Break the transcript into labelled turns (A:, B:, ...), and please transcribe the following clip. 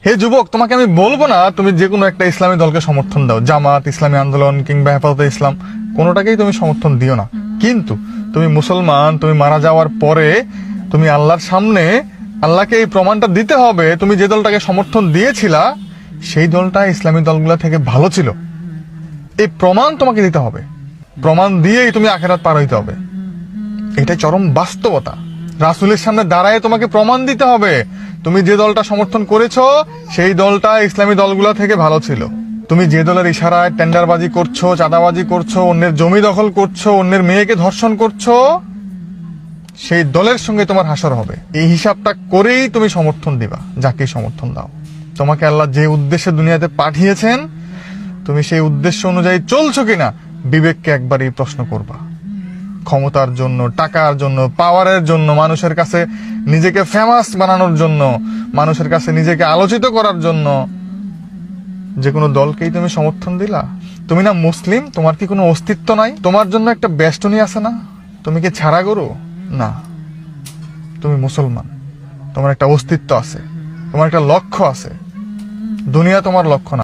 A: হে যুবক, তোমাকে আমি বলবো না তুমি যে কোনো একটা ইসলামী দলকে সমর্থন দাও, জামাত, ইসলামী আন্দোলন কিংবা হেফাজতে ইসলাম, কোনোটাকেই তুমি সমর্থন দিও না। কিন্তু তুমি মুসলমান, তুমি মারা যাওয়ার পরে তুমি আল্লাহর সামনে আল্লাহকে এই প্রমাণটা দিতে হবে তুমি যে দলটাকে সমর্থন দিয়েছিলা সেই দলটা ইসলামী দলগুলা থেকে ভালো ছিল। এই প্রমাণ তোমাকে দিতে হবে, প্রমাণ দিয়েই তুমি আখেরাত পার হইতে হবে। এটাই চরম বাস্তবতা। রাসূলের সামনে দাঁড়ায় তোমাকে প্রমাণ দিতে হবে তুমি যে দলটা সমর্থন করেছো সেই দলটা ইসলামী দলগুলা থেকে ভালো ছিল। তুমি যে দলের ইশারায় টেন্ডারবাজি করছো, চাঁদাবাজি করছো, অন্যের জমি দখল করছো, অন্যের মেয়েকে ধর্ষণ করছো, সেই দলের সঙ্গে তোমার হাসর হবে। এই হিসাবটা করেই তুমি সমর্থন দিবা, যাকে সমর্থন দাও। তোমাকে আল্লাহ যে উদ্দেশ্যে দুনিয়াতে পাঠিয়েছেন তুমি সেই উদ্দেশ্য অনুযায়ী চলছো কিনা বিবেককে একবারই প্রশ্ন করবা। ক্ষমতার জন্য, টাকার জন্য, পাওয়ারের জন্য, মানুষের কাছে নিজেকে ফেমাস বানানোর জন্য, মানুষের কাছে নিজেকে আলোচিত করার জন্য যে কোনো দলকেই তুমি সমর্থন দিলা? তুমি না মুসলিম? তোমার কি কোনো অস্তিত্ব নাই? তোমার জন্য একটা বেষ্টনী আছে না? তুমি কি ছাড়া গরু? না, তুমি মুসলমান, তোমার একটা অস্তিত্ব আছে, তোমার একটা লক্ষ্য আছে। দুনিয়া তোমার লক্ষ্য না।